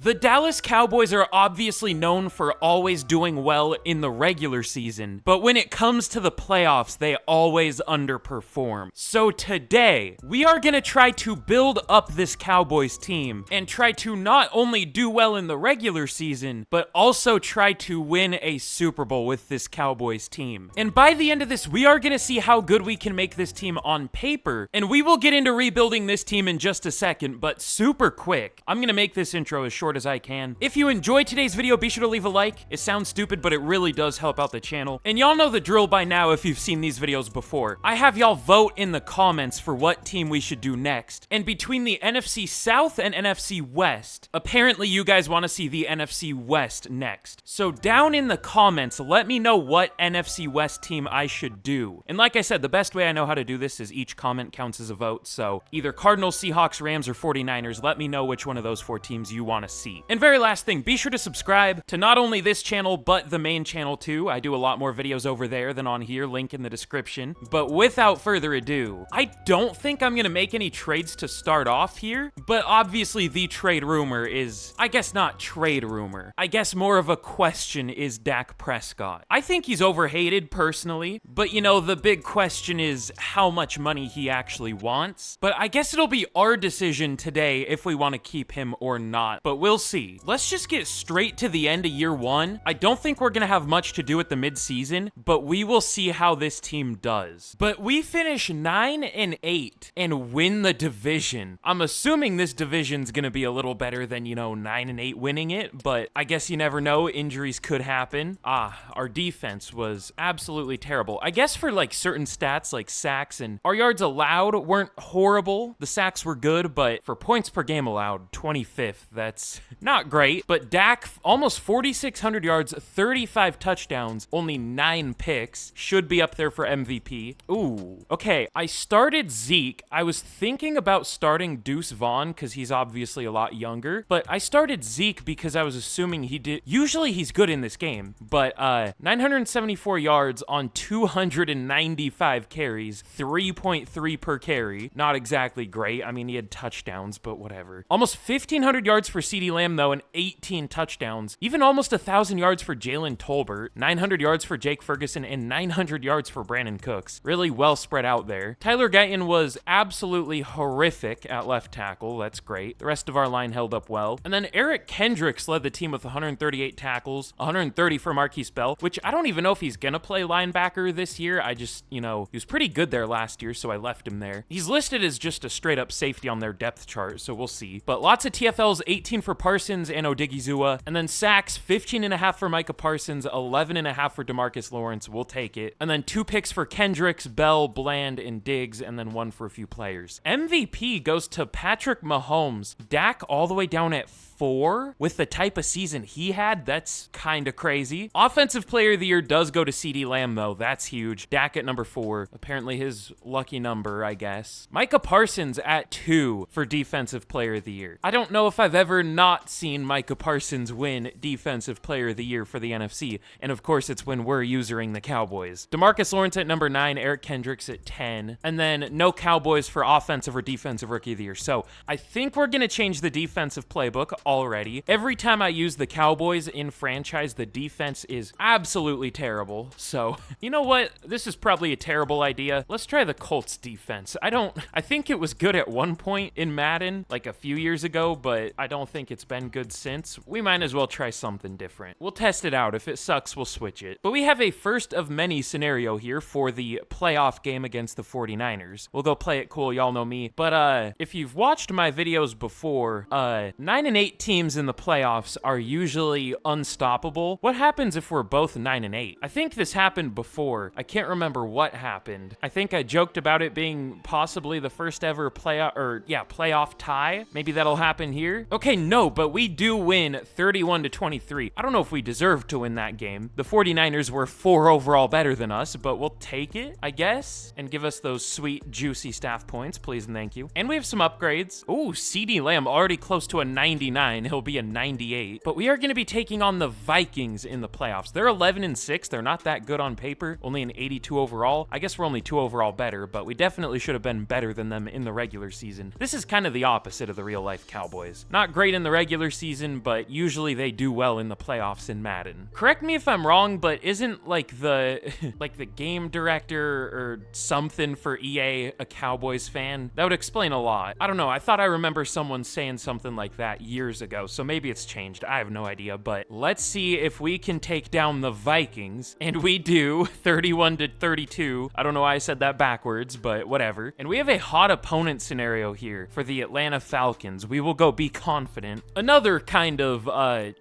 The Dallas Cowboys are obviously known for always doing well in the regular season, but when it comes to the playoffs, they always underperform. So today, we are gonna try to build up this Cowboys team and try to not only do well in the regular season, but also try to win a Super Bowl with this Cowboys team. And by the end of this, we are gonna see how good we can make this team on paper, and we will get into rebuilding this team in just a second, but super quick. I'm gonna make this intro as short as I can. If you enjoyed today's video, be sure to leave a like. It sounds stupid, but it really does help out the channel. And y'all know the drill by now if you've seen these videos before. I have y'all vote in the comments for what team we should do next. And between the NFC South and NFC West, apparently you guys want to see the NFC West next. So down in the comments, let me know what NFC West team I should do. And like I said, the best way I know how to do this is each comment counts as a vote. So either Cardinals, Seahawks, Rams, or 49ers, let me know which one of those four teams you want to see. And very last thing, be sure to subscribe to not only this channel, but the main channel too. I do a lot more videos over there than on here, link in the description. But without further ado, I don't think I'm gonna make any trades to start off here, but obviously the trade rumor is, I guess not trade rumor, I guess more of a question is Dak Prescott. I think he's overhated personally, but you know, the big question is how much money he actually wants. But I guess it'll be our decision today if we want to keep him or not, but we'll see. Let's just get straight to the end of year one. I don't think we're gonna have much to do at the midseason, but we will see how this team does. But we finish 9-8 and win the division. I'm assuming this division's gonna be a little better than, you know, 9-8 winning it, but I guess you never know. Injuries could happen. Our defense was absolutely terrible. I guess for like certain stats like sacks and our yards allowed weren't horrible. The sacks were good, but for points per game allowed, 25th. That's not great, but Dak, almost 4,600 yards, 35 touchdowns, only 9 picks, should be up there for MVP. Ooh, okay, I started Zeke. I was thinking about starting Deuce Vaughn because he's obviously a lot younger, but I started Zeke because I was assuming he did. Usually he's good in this game, but 974 yards on 295 carries, 3.3 per carry. Not exactly great. I mean, he had touchdowns, but whatever. Almost 1,500 yards for CeeDee Lamb, though, and 18 touchdowns. Even almost 1,000 yards for Jalen Tolbert, 900 yards for Jake Ferguson, and 900 yards for Brandon Cooks. Really well spread out there. Tyler Guyton was absolutely horrific at left tackle. That's great. The rest of our line held up well. And then Eric Kendricks led the team with 138 tackles, 130 for Marquise Bell, which I don't even know if he's gonna play linebacker this year. I just, you know, he was pretty good there last year, so I left him there. He's listed as just a straight up safety on their depth chart, so we'll see. But lots of TFLs, 18 for Parsons and Odigizua, and then sacks, 15.5 for Micah Parsons, 11.5 for DeMarcus Lawrence. We'll take it. And then 2 picks for Kendricks, Bell, Bland, and Diggs, and then 1 for a few players. MVP goes to Patrick Mahomes. Dak all the way down at 4 with the type of season he had. That's kind of crazy. Offensive player of the year does go to CeeDee Lamb, though. That's huge. Dak at number 4. Apparently his lucky number, I guess. Micah Parsons at 2 for defensive player of the year. I don't know if I've ever not seen Micah Parsons win defensive player of the year for the NFC. And of course, it's when we're using the Cowboys. DeMarcus Lawrence at number 9, Eric Kendricks at 10. And then no Cowboys for offensive or defensive rookie of the year. So I think we're going to change the defensive playbook already. Every time I use the Cowboys in franchise, the defense is absolutely terrible. So, you know what? This is probably a terrible idea. Let's try the Colts defense. I think it was good at one point in Madden, like a few years ago, but I don't think it's been good since. We might as well try something different. We'll test it out. If it sucks, we'll switch it. But we have a first of many scenario here for the playoff game against the 49ers. We'll go play it cool. Y'all know me. But if you've watched my videos before, 9-8 teams in the playoffs are usually unstoppable. What happens if we're both 9-8? I think this happened before. I can't remember what happened. I think I joked about it being possibly the first ever playoff tie. Maybe that'll happen here. Okay, no, but we do win 31-23. I don't know if we deserve to win that game. The 49ers were 4 overall better than us, but we'll take it, I guess, and give us those sweet, juicy staff points, please and thank you. And we have some upgrades. Ooh, CeeDee Lamb already close to a 99. 99. He'll be a 98. But we are going to be taking on the Vikings in the playoffs. They're 11-6. They're not that good on paper. Only an 82 overall. I guess we're only 2 overall better, but we definitely should have been better than them in the regular season. This is kind of the opposite of the real life Cowboys. Not great in the regular season, but usually they do well in the playoffs in Madden. Correct me if I'm wrong, but isn't like the like the game director or something for EA a Cowboys fan? That would explain a lot. I don't know. I thought I remember someone saying something like that years ago, so maybe it's changed. I have no idea, but let's see if we can take down the Vikings, and we do. 31-32. I don't know why I said that backwards, but whatever. And we have a hot opponent scenario here for the Atlanta Falcons. We will go be confident. Another kind of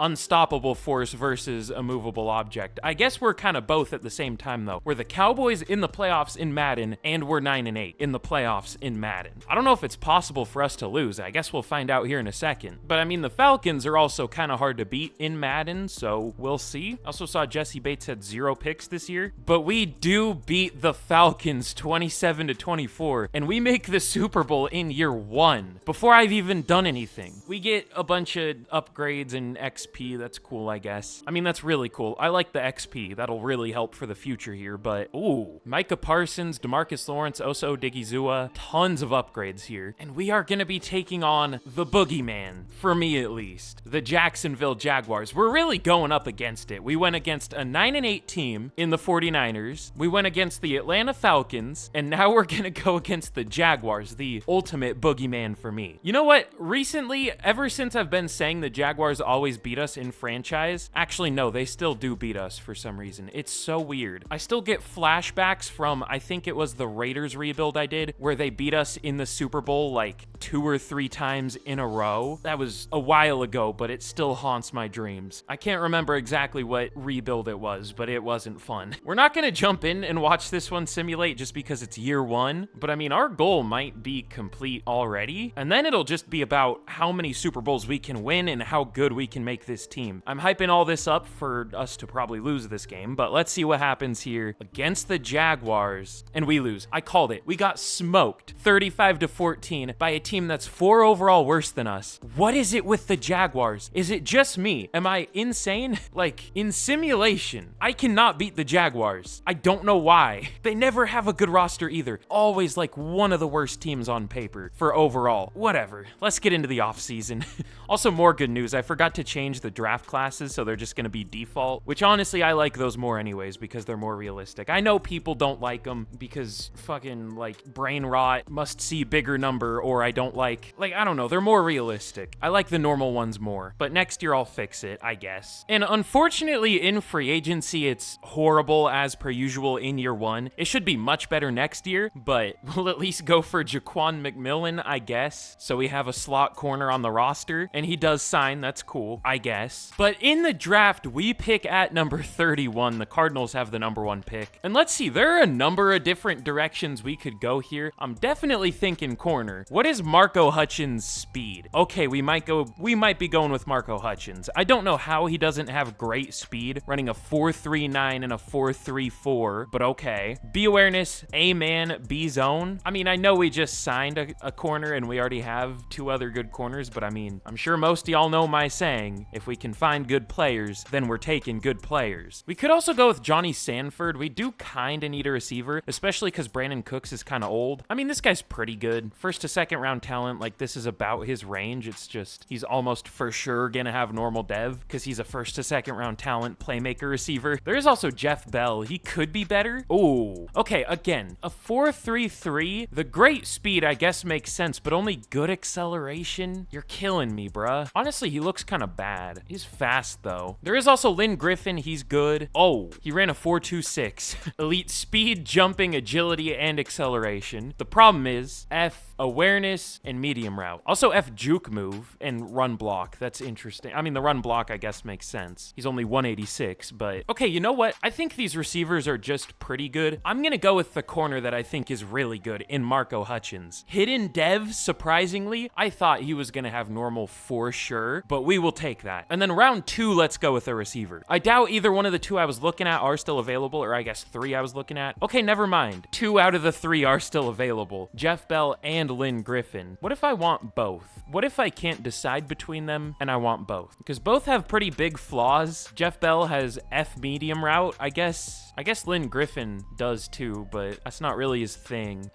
unstoppable force versus a movable object. I guess we're kind of both at the same time, though. We're the Cowboys in the playoffs in Madden, and we're 9-8 in the playoffs in Madden. I don't know if it's possible for us to lose. I guess we'll find out here in a second. But I mean, the Falcons are also kind of hard to beat in Madden, so we'll see. I also saw Jesse Bates had 0 picks this year, but we do beat the Falcons 27-24, and we make the Super Bowl in year 1 before I've even done anything. We get a bunch of upgrades and XP. That's cool, I guess. I mean, that's really cool. I like the XP. That'll really help for the future here, but ooh, Micah Parsons, DeMarcus Lawrence, Oso Odigizua, tons of upgrades here. And we are going to be taking on the boogeyman, for me at least, the Jacksonville Jaguars. We're really going up against it. We went against a 9-8 team in the 49ers. We went against the Atlanta Falcons, and now we're going to go against the Jaguars, the ultimate boogeyman for me. You know what? Recently, ever since I've been saying the Jaguars always beat us in franchise, actually, no, they still do beat us for some reason. It's so weird. I still get flashbacks from, I think it was the Raiders rebuild I did, where they beat us in the Super Bowl like 2 or 3 times in a row. That was a while ago, but it still haunts my dreams. I can't remember exactly what rebuild it was, but it wasn't fun. We're not going to jump in and watch this one simulate just because it's year 1, but I mean, our goal might be complete already, and then it'll just be about how many Super Bowls we can win and how good we can make this team. I'm hyping all this up for us to probably lose this game, but let's see what happens here against the Jaguars, and we lose. I called it. We got smoked 35-14 by a team that's 4 overall worse than us. What is it with the Jaguars? Is it just me? Am I insane? Like, in simulation, I cannot beat the Jaguars. I don't know why. They never have a good roster either. Always like one of the worst teams on paper for overall. Whatever. Let's get into the offseason. Also, more good news. I forgot to change the draft classes, so they're just going to be default, which honestly, I like those more anyways because they're more realistic. I know people don't like them because fucking like brain rot, must see bigger number, or I don't like, I don't know. They're more realistic. I like the normal ones more, but next year I'll fix it, I guess. And unfortunately, in free agency, it's horrible as per usual in year 1. It should be much better next year, but we'll at least go for Jaquan McMillan, I guess. So we have a slot corner on the roster, and he does sign. That's cool, I guess. But in the draft, we pick at number 31. The Cardinals have the number 1 pick. And let's see, there are a number of different directions we could go here. I'm definitely thinking corner. What is Marco Hutchins' speed? Okay, we might be going with Marco Hutchins. I don't know how he doesn't have great speed, running a 4.39 and a 4.34, but okay. B awareness, A man, B zone. I mean, I know we just signed a corner and we already have 2 other good corners, but I mean, I'm sure most of y'all know my saying, if we can find good players, then we're taking good players. We could also go with Johnny Sanford. We do kind of need a receiver, especially because Brandon Cooks is kind of old. I mean, this guy's pretty good. 1st to 2nd round talent, like this is about his range. It's just, he's almost for sure gonna have normal dev because he's a 1st to 2nd round talent playmaker receiver. There is also Jeff Bell. He could be better. Oh, okay. Again, a 4.33. The great speed, I guess, makes sense, but only good acceleration. You're killing me, bruh. Honestly, he looks kind of bad. He's fast though. There is also Lynn Griffin. He's good. Oh, he ran a 4.26. Elite speed, jumping, agility, and acceleration. The problem is F awareness and medium route. Also F juke move and run block. That's interesting. I mean, the run block, I guess, makes sense. He's only 186, but okay, you know what? I think these receivers are just pretty good. I'm gonna go with the corner that I think is really good in Marco Hutchins. Hidden dev, surprisingly, I thought he was gonna have normal for sure, but we will take that. And then round 2, let's go with a receiver. I doubt either one of the 2 I was looking at are still available, or I guess 3 I was looking at. Okay, never mind. 2 out of the 3 are still available. Jeff Bell and Lynn Griffin. Griffin. What if I want both? What if I can't decide between them and I want both? Because both have pretty big flaws. Jeff Bell has F medium route. I guess Lynn Griffin does too, but that's not really his thing.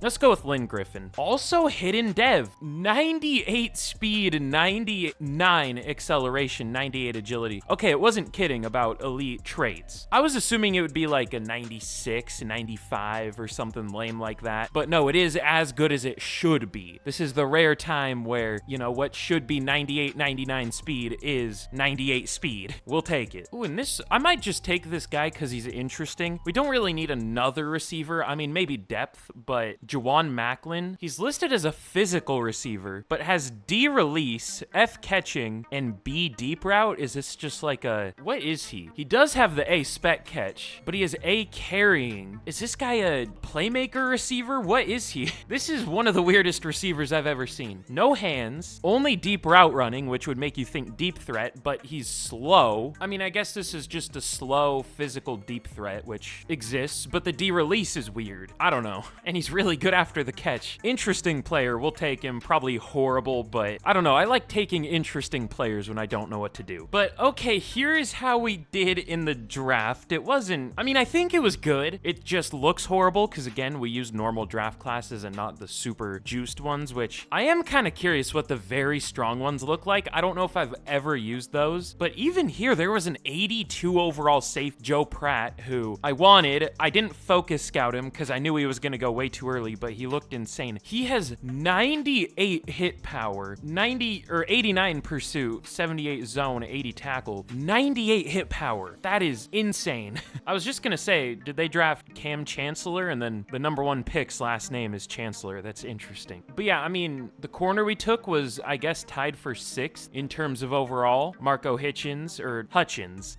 Let's go with Lynn Griffin. Also hidden dev, 98 speed, 99 acceleration, 98 agility. Okay, it wasn't kidding about elite traits. I was assuming it would be like a 96, 95 or something lame like that. But no, it is as good as it should be. This is the rare time where, you know, what should be 98, 99 speed is 98 speed. We'll take it. Ooh, and this, I might just take this guy because he's interesting. We don't really need another receiver. I mean, maybe depth, but Juwan Macklin, he's listed as a physical receiver, but has D release, F catching, and B deep route. Is this just like a, what is he? He does have the A spec catch, but he has A carrying. Is this guy a playmaker receiver? What is he? This is one of the weirdest receivers I've ever seen. No hands, only deep route running, which would make you think deep threat, but he's slow. I mean, I guess this is just a slow physical deep threat, which exists, but the D release is weird. I don't know. And he's really good after the catch. Interesting player, we'll take him. Probably horrible, but I don't know. I like taking interesting players when I don't know what to do. But okay, here is how we did in the draft. It wasn't, I mean, I think it was good. It just looks horrible because again, we used normal draft classes and not the super juiced ones, which I am kind of curious what the very strong ones look like. I don't know if I've ever used those, but even here, there was an 82 overall safe Joe Pratt who I wanted. I didn't focus scout him because I knew he was going to go way too early, but he looked insane. He has 98 hit power, 90 or 89 pursuit, 78 zone, 80 tackle, 98 hit power. That is insane. I was just going to say, did they draft Cam Chancellor and then the #1 pick's last name is Chancellor? That's interesting. But yeah, I mean, the corner we took was, I guess, tied for 6th in terms of overall. Marco Hutchins.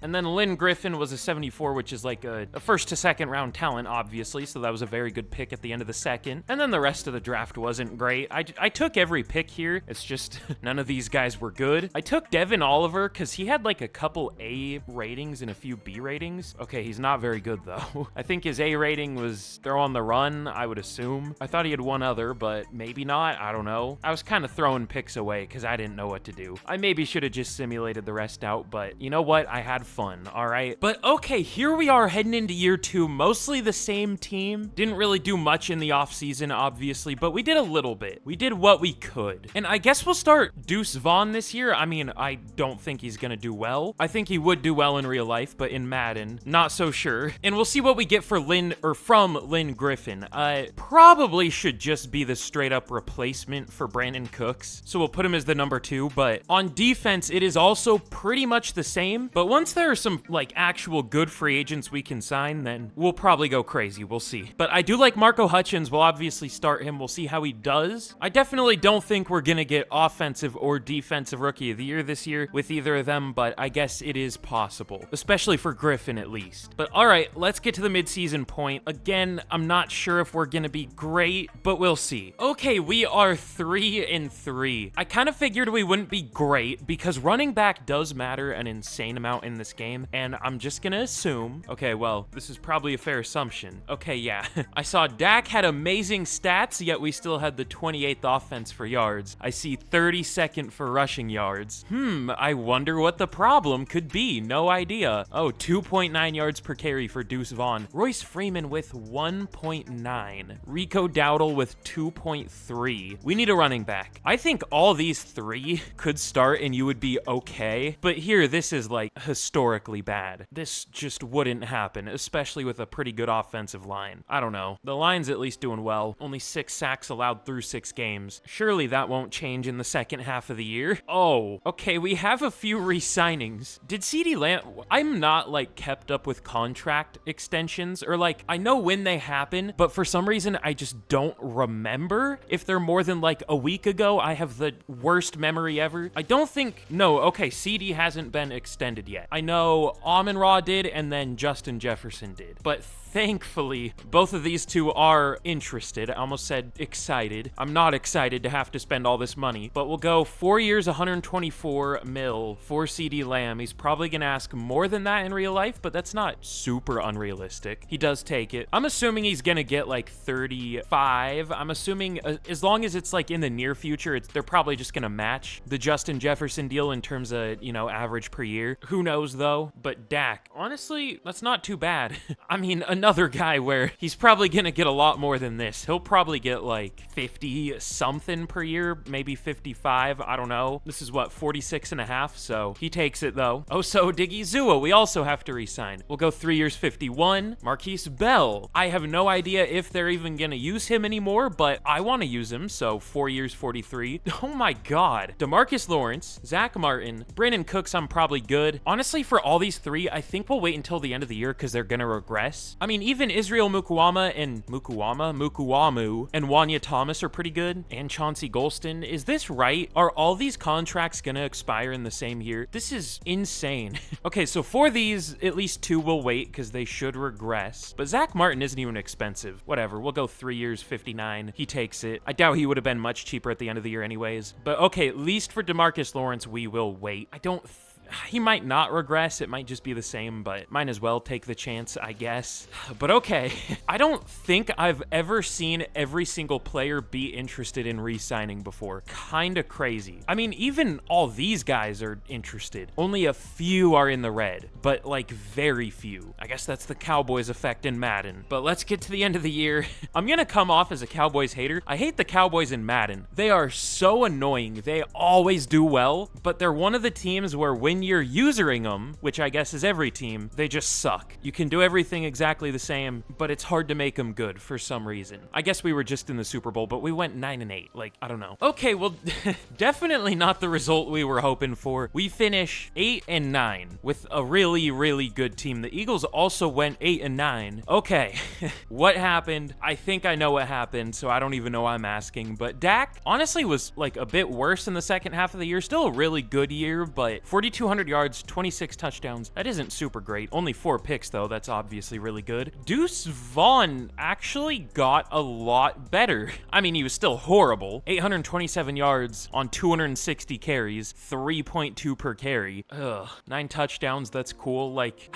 And then Lynn Griffin was a 74, which is like a first to second round talent, obviously. So that was a very good pick at the end of the second. And then the rest of the draft wasn't great. I took every pick here. It's just none of these guys were good. I took Devin Oliver because he had like a couple A ratings and a few B ratings. Okay, he's not very good though. I think his A rating was throw on the run, I would assume. I thought he had one other, but maybe not. I don't know. I was kind of throwing picks away because I didn't know what to do. I maybe should have just simulated the rest out, but you know what? I had fun, all right? But okay, here we are heading into year 2, mostly the same team. Didn't really do much in the offseason, obviously, but we did a little bit. We did what we could. And I guess we'll start Deuce Vaughn this year. I mean, I don't think he's gonna do well. I think he would do well in real life, but in Madden, not so sure. And we'll see what we get for from Lynn Griffin. Probably should just be the straight up replacement for Brandon Cooks. So we'll put him as the #2, but on defense, it is also pretty much the same. But once there are some like actual good free agents we can sign, then we'll probably go crazy. We'll see. But I do like Marco Hutchins. We'll obviously start him. We'll see how he does. I definitely don't think we're gonna get offensive or defensive rookie of the year this year with either of them, but I guess it is possible, especially for Griffin at least. But all right, let's get to the midseason point. Again, I'm not sure if we're gonna be great, but we'll see. Okay, we are 3-3. I kind of figured we wouldn't be great because running back does matter an insane amount in this game, and I'm just gonna assume, okay, well, this is probably a fair assumption. Okay, yeah. I saw Dak had amazing stats, yet we still had the 28th offense for yards. I see 32nd for rushing yards. I wonder what the problem could be. No idea. Oh, 2.9 yards per carry for Deuce Vaughn. Royce Freeman with 1.9. Rico Dowdle with 2.3. We need a running back. I think all these 3 could start and you would be okay, but here, this is like historically bad. This just wouldn't happen, especially with a pretty good offensive line. I don't know. The line's at least doing well. Only 6 sacks allowed through 6 games. Surely that won't change in the second half of the year. Oh, okay, we have a few re-signings. Did CeeDee Lamb... I'm not like kept up with contract extensions, or like I know when they happen, but for some reason I just don't remember if they're more than like a week ago. I have the worst memory ever. I don't think... No, okay, CD hasn't been extended yet. I know Amon-Ra did, and then Justin Jefferson did. But thankfully, both of these two are interested. I almost said excited. I'm not excited to have to spend all this money, but we'll go 4 years, 124 mil for CeeDee Lamb. He's probably going to ask more than that in real life, but that's not super unrealistic. He does take it. I'm assuming he's going to get like 35. I'm assuming as long as it's like in the near future, they're probably just gonna match the Justin Jefferson deal in terms of, you know, average per year. Who knows though? But Dak, honestly, that's not too bad. I mean, another guy where he's probably gonna get a lot more than this. He'll probably get like 50 something per year, maybe 55. I don't know. This is what, 46 and a half. So he takes it though. Oh, so Diggy Zua, we also have to re-sign. We'll go 3 years, 51. Marquise Bell. I have no idea if they're even gonna use him anymore, but I want to use him. So 4 years, 43. Oh my God. DeMarcus Lawrence, Zach Martin, Brandon Cooks. I'm probably good. Honestly, for all these three, I think we'll wait until the end of the year because they're gonna regress. I mean, even Israel Mukuamu and Wanya Thomas are pretty good, and Chauncey Golston. Is this right? Are all these contracts gonna expire in the same year? This is insane. Okay, so for these, at least 2 will wait because they should regress. But Zach Martin isn't even expensive. Whatever, we'll go 3 years, 59. He takes it. I doubt he would have been much cheaper at the end of the year anyways. But okay, at least for DeMarcus Lawrence, we will wait. He might not regress, it might just be the same, but might as well take the chance, I guess. But okay, I don't think I've ever seen every single player be interested in re-signing before. Kinda crazy. I mean, even all these guys are interested. Only a few are in the red, but like very few. I guess that's the Cowboys effect in Madden. But let's get to the end of the year. I'm gonna come off as a Cowboys hater. I hate the Cowboys in Madden. They are so annoying. They always do well, but they're one of the teams where when you're usering them, which I guess is every team, they just suck. You can do everything exactly the same, but it's hard to make them good for some reason. I guess we were just in the Super Bowl, but we went 9-8. Like, I don't know. Okay, well, definitely not the result we were hoping for. We finish 8-9 with a really, really good team. The Eagles also went 8-9. Okay, what happened? I think I know what happened, so I don't even know why I'm asking, but Dak honestly was like a bit worse in the second half of the year. Still a really good year, but 4,200 yards, 26 touchdowns. That isn't super great. Only 4 picks, though. That's obviously really good. Deuce Vaughn actually got a lot better. I mean, he was still horrible. 827 yards on 260 carries, 3.2 per carry. Ugh. 9 touchdowns. That's cool. Like,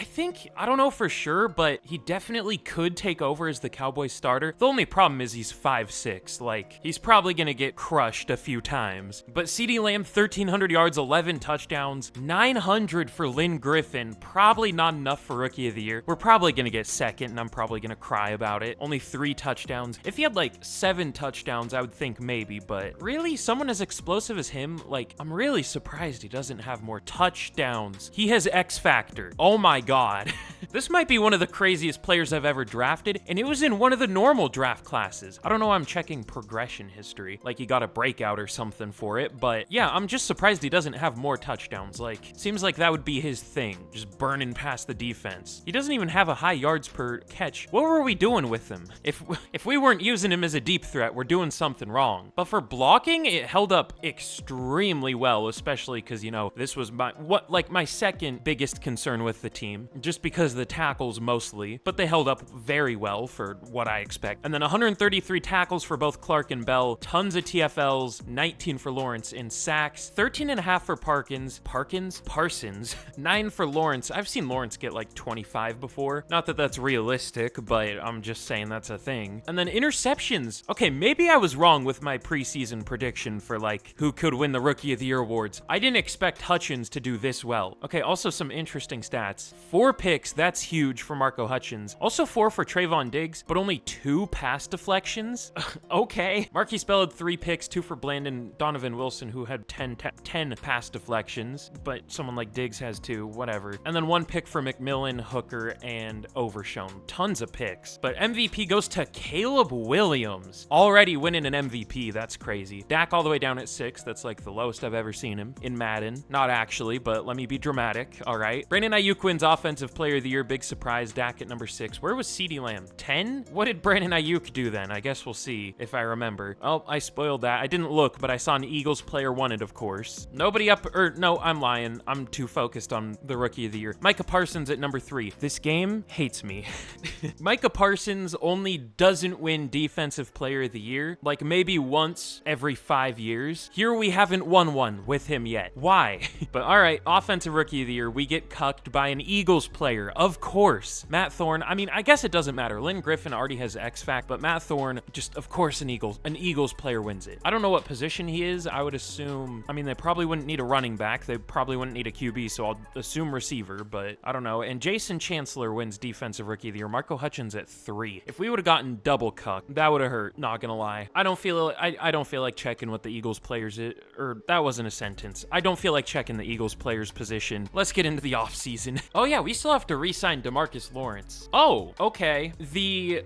I don't know for sure, but he definitely could take over as the Cowboys starter. The only problem is he's 5'6". Like, he's probably gonna get crushed a few times. But CeeDee Lamb, 1,300 yards, 11 touchdowns, 900 for Lynn Griffin. Probably not enough for Rookie of the Year. We're probably gonna get second, and I'm probably gonna cry about it. Only 3 touchdowns. If he had like 7 touchdowns, I would think maybe, but really, someone as explosive as him, like, I'm really surprised he doesn't have more touchdowns. He has X Factor. Oh my God. This might be one of the craziest players I've ever drafted, and it was in one of the normal draft classes. I don't know why I'm checking progression history, like he got a breakout or something for it, but yeah, I'm just surprised he doesn't have more touchdowns. Like, seems like that would be his thing, just burning past the defense. He doesn't even have a high yards per catch. What were we doing with him? If we weren't using him as a deep threat, we're doing something wrong. But for blocking, it held up extremely well, especially because, you know, this was my second biggest concern with the team, just because of the tackles mostly, but they held up very well for what I expect. And then 133 tackles for both Clark and Bell, tons of TFLs, 19 for Lawrence in sacks, 13.5 for Parsons, 9 for Lawrence. I've seen Lawrence get like 25 before. Not that that's realistic, but I'm just saying that's a thing. And then interceptions. Okay, maybe I was wrong with my preseason prediction for like who could win the Rookie of the Year awards. I didn't expect Hutchins to do this well. Okay, also some interesting stats. 4 picks, that's huge for Marco Hutchins. Also 4 for Trayvon Diggs, but only 2 pass deflections. Okay. Marquise Bell had 3 picks, 2 for Blandon Donovan Wilson, who had 10 pass deflections, but someone like Diggs has 2, whatever. And then 1 pick for McMillan, Hooker, and Overshown. Tons of picks. But MVP goes to Caleb Williams. Already winning an MVP, that's crazy. Dak all the way down at 6, that's like the lowest I've ever seen him in Madden. Not actually, but let me be dramatic, all right? Brandon Ayuk wins Offensive Player of the Year, big surprise. Dak at number 6. Where was CeeDee Lamb? 10? What did Brandon Ayuk do then? I guess we'll see if I remember. Oh, I spoiled that. I didn't look, but I saw an Eagles player wanted, of course. Nobody up, or no, I'm lying. I'm too focused on the Rookie of the Year. Micah Parsons at number 3. This game hates me. Micah Parsons only doesn't win Defensive Player of the Year, like maybe once every 5 years. Here we haven't won one with him yet. Why? But all right, Offensive Rookie of the Year, we get cucked by an Eagles player, Of course, Matt Thorne. I mean, I guess it doesn't matter. Lynn Griffin already has X-Fact, but Matt Thorne, just, of course, an Eagles player wins it. I don't know what position he is. I would assume, I mean, they probably wouldn't need a running back. They probably wouldn't need a QB, so I'll assume receiver, but I don't know. And Jason Chancellor wins Defensive Rookie of the Year. Marco Hutchins at 3. If we would have gotten double cuck, that would have hurt, not gonna lie. I don't feel like checking what the Eagles players or that wasn't a sentence. I don't feel like checking the Eagles players position. Let's get into the offseason. Oh yeah, we still have to re-sign DeMarcus Lawrence. Oh, okay. The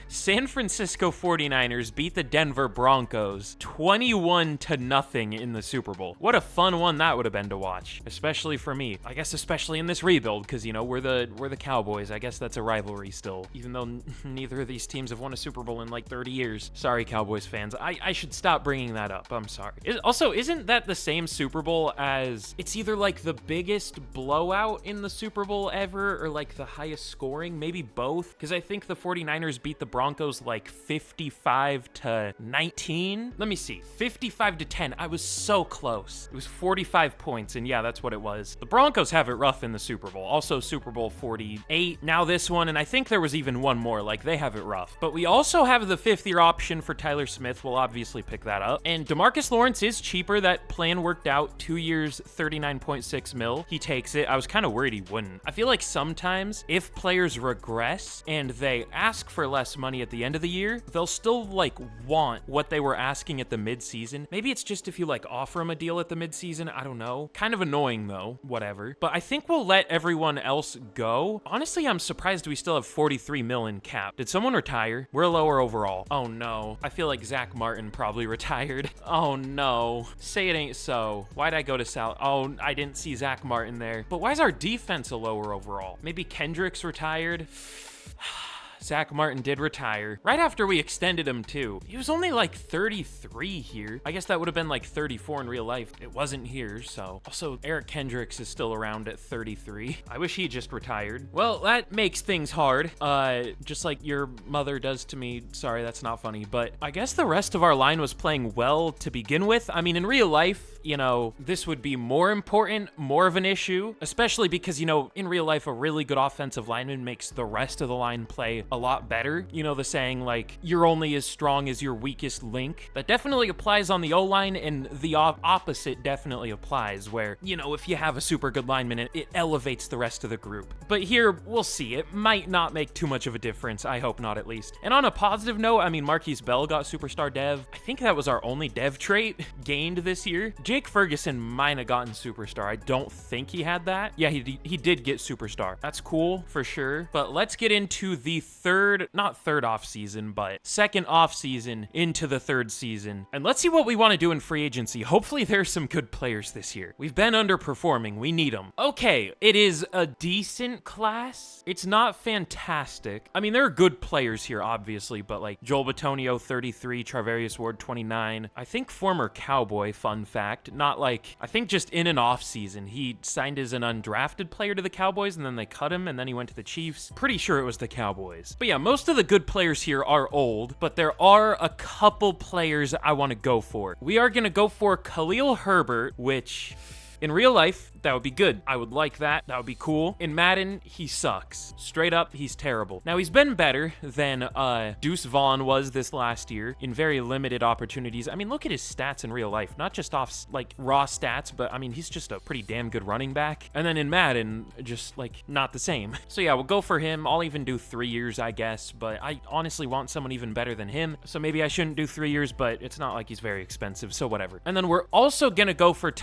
San Francisco 49ers beat the Denver Broncos 21-0 in the Super Bowl. What a fun one that would have been to watch, especially for me. I guess especially in this rebuild, because you know we're the Cowboys. I guess that's a rivalry still, even though neither of these teams have won a Super Bowl in like 30 years. Sorry, Cowboys fans. I should stop bringing that up. I'm sorry. Also, isn't that the same Super Bowl as, it's either like the biggest blowout in the Super Bowl ever or like the highest scoring? Maybe both, because I think the 49ers beat the Broncos like 55-19. Let me see. 55-10. I was so close. It was 45 points, and yeah, that's what it was. The Broncos have it rough in the Super Bowl. Also Super Bowl 48. Now this one, and I think there was even one more. Like, they have it rough. But we also have the 5th-year option for Tyler Smith. We'll obviously pick that up. And DeMarcus Lawrence is cheaper. That plan worked out. 2 years, 39.6 mil. He takes it. I was kind of worried he wouldn't. I feel like sometimes if players regress and they ask for less money at the end of the year, they'll still like want what they were asking at the midseason. Maybe it's just if you like offer them a deal at the midseason. I don't know. Kind of annoying though. Whatever. But I think we'll let everyone else go. Honestly, I'm surprised we still have 43 mil in cap. Did someone retire? We're lower overall. Oh no. I feel like Zach Martin probably retired. Oh no. Say it ain't so. Why'd I go to South? Oh, I didn't see Zach Martin there. But why is our defense a lower overall? Maybe Kendricks retired? Zach Martin did retire right after we extended him too. He was only like 33 here. I guess that would have been like 34 in real life. It wasn't here, so. Also, Eric Kendricks is still around at 33. I wish he just retired. Well, that makes things hard. Just like your mother does to me. Sorry, that's not funny, but I guess the rest of our line was playing well to begin with. I mean, in real life, you know, this would be more important, more of an issue, especially because, you know, in real life, a really good offensive lineman makes the rest of the line play a lot better. You know, the saying like, you're only as strong as your weakest link. That definitely applies on the O-line, and the opposite definitely applies where, you know, if you have a super good lineman, it elevates the rest of the group. But here, we'll see. It might not make too much of a difference. I hope not, at least. And on a positive note, I mean, Marquise Bell got superstar dev. I think that was our only dev trait gained this year. Jake Ferguson might have gotten superstar. I don't think he had that. Yeah, he did get superstar. That's cool for sure. But let's get into the not third off season, but second off season into the third season. And let's see what we want to do in free agency. Hopefully there's some good players this year. We've been underperforming. We need them. Okay, it is a decent class. It's not fantastic. I mean, there are good players here, obviously, but like Joel Bitonio, 33, Charvarius Ward, 29. I think former Cowboy, fun fact. Not like, I think just in an off season, he signed as an undrafted player to the Cowboys, and then they cut him, and then he went to the Chiefs. Pretty sure it was the Cowboys. But yeah, most of the good players here are old, but there are a couple players I want to go for. We are going to go for Khalil Herbert, which in real life, that would be good. I would like that. That would be cool. In Madden, he sucks. Straight up, he's terrible. Now, he's been better than Deuce Vaughn was this last year in very limited opportunities. I mean, look at his stats in real life. Not just off, like, raw stats, but, I mean, he's just a pretty damn good running back. And then in Madden, just, like, not the same. So, yeah, we'll go for him. I'll even do 3 years, I guess, but I honestly want someone even better than him. So maybe I shouldn't do 3 years, but it's not like he's very expensive, so whatever. And then we're also gonna go for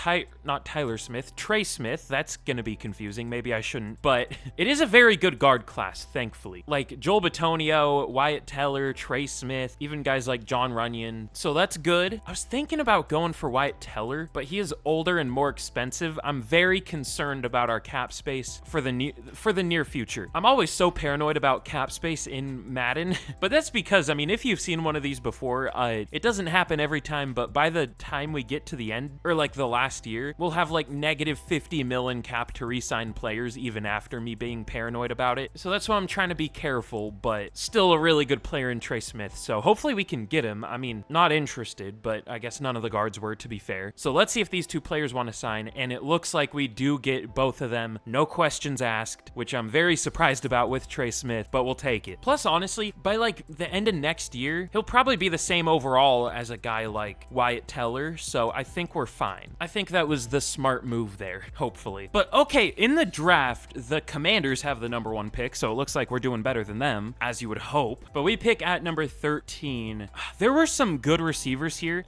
not Tyler Smith, Trey Smith. That's gonna be confusing. Maybe I shouldn't, but it is a very good guard class, thankfully. Like Joel Bitonio, Wyatt Teller, Trey Smith, even guys like John Runyon. So that's good. I was thinking about going for Wyatt Teller, but he is older and more expensive. I'm very concerned about our cap space for the near future. I'm always so paranoid about cap space in Madden, but that's because, I mean, if you've seen one of these before, it doesn't happen every time, but by the time we get to the end, or like the last year, we'll have like negative $50 million cap to re-sign players even after me being paranoid about it. So that's why I'm trying to be careful, but still a really good player in Trey Smith. So hopefully we can get him. I mean, not interested, but I guess none of the guards were, to be fair. So let's see if these two players want to sign, and it looks like we do get both of them. No questions asked, which I'm very surprised about with Trey Smith, but we'll take it. Plus, honestly, by like the end of next year, he'll probably be the same overall as a guy like Wyatt Teller, so I think we're fine. I think that was the smart move there, hopefully. But okay, in the draft, the Commanders have the number 1 pick, so it looks like we're doing better than them, as you would hope. But we pick at number 13. There were some good receivers here.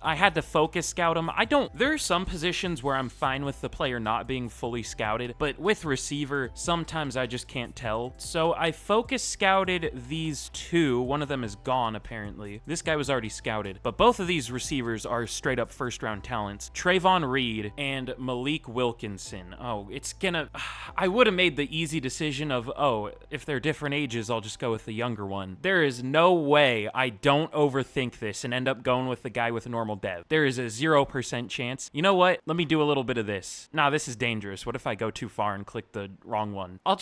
I had to focus scout them. There are some positions where I'm fine with the player not being fully scouted, but with receiver, sometimes I just can't tell. So I focus scouted these two. One of them is gone, apparently. This guy was already scouted, but both of these receivers are straight up first round talents. Trayvon Reed and Malik Wilkinson. I would have made the easy decision of, if they're different ages, I'll just go with the younger one. There is no way I don't overthink this and end up going with the guy with a normal dev. There is a 0% chance. You know what? Let me do a little bit of this. Nah, this is dangerous. What if I go too far and click the wrong one? I'll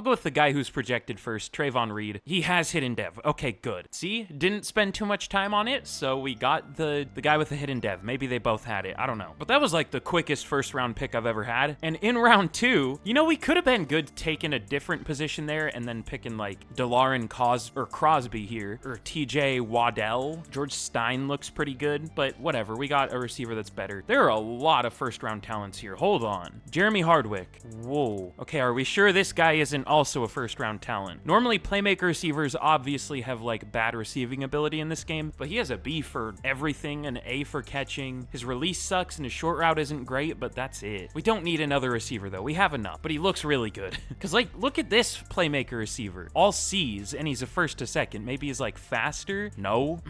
go with the guy who's projected first, Trayvon Reed. He has hidden dev. Okay, good. See? Didn't spend too much time on it, so we got the guy with the hidden dev. Maybe they both had it. I don't know. But that was like the quickest first round pick I've ever had. And in round 2, we could have been good taking a different position there and then picking like DeLaron Crosby here, or TJ Waddell. George Stein looks pretty good, but whatever. We got a receiver that's better. There are a lot of first round talents here. Hold on. Jeremy Hardwick. Whoa. Okay, are we sure this guy isn't also a first round talent? Normally playmaker receivers obviously have like bad receiving ability in this game, but he has a B for everything, an A for catching. His release sucks and his short route isn't great, but that's it. We don't need another receiver though. We have enough, but he looks really good. Cause like, look at this playmaker receiver. All C's, and he's a first to second. Maybe he's like faster? No?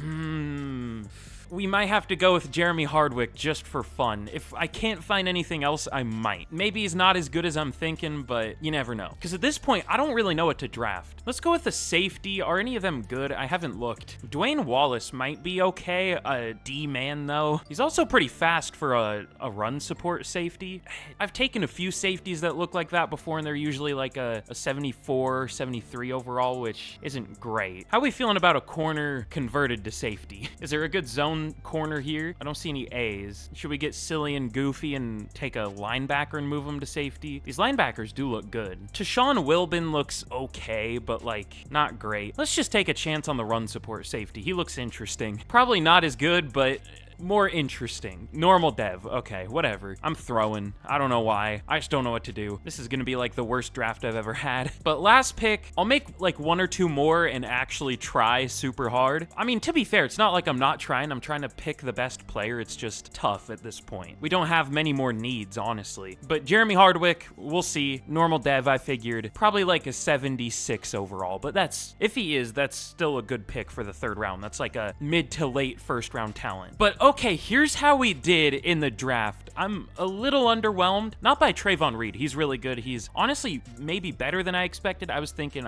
We might have to go with Jeremy Hardwick just for fun. If I can't find anything else, I might. Maybe he's not as good as I'm thinking, but you never know. Because at this point, I don't really know what to draft. Let's go with a safety. Are any of them good? I haven't looked. Dwayne Wallace might be okay. A D-man, though. He's also pretty fast for a run support safety. I've taken a few safeties that look like that before, and they're usually like a 74, 73 overall, which isn't great. How are we feeling about a corner converted to safety? Is there a good zone corner here? I don't see any A's. Should we get silly and goofy and take a linebacker and move him to safety? These linebackers do look good. Tashawn Wilbin looks okay, but like not great. Let's just take a chance on the run support safety. He looks interesting. Probably not as good, but more interesting. Normal dev. Okay, whatever. I'm throwing. I don't know why. I just don't know what to do. This is gonna be like the worst draft I've ever had. But last pick, I'll make like 1 or 2 more and actually try super hard. I mean, to be fair, it's not like I'm not trying. I'm trying to pick the best player. It's just tough at this point. We don't have many more needs, honestly. But Jeremy Hardwick, we'll see. Normal dev, I figured. Probably like a 76 overall. But if he is, that's still a good pick for the 3rd round. That's like a mid to late first round talent. But okay, here's how we did in the draft. I'm a little underwhelmed. Not by Trayvon Reed. He's really good. He's honestly maybe better than I expected. I was thinking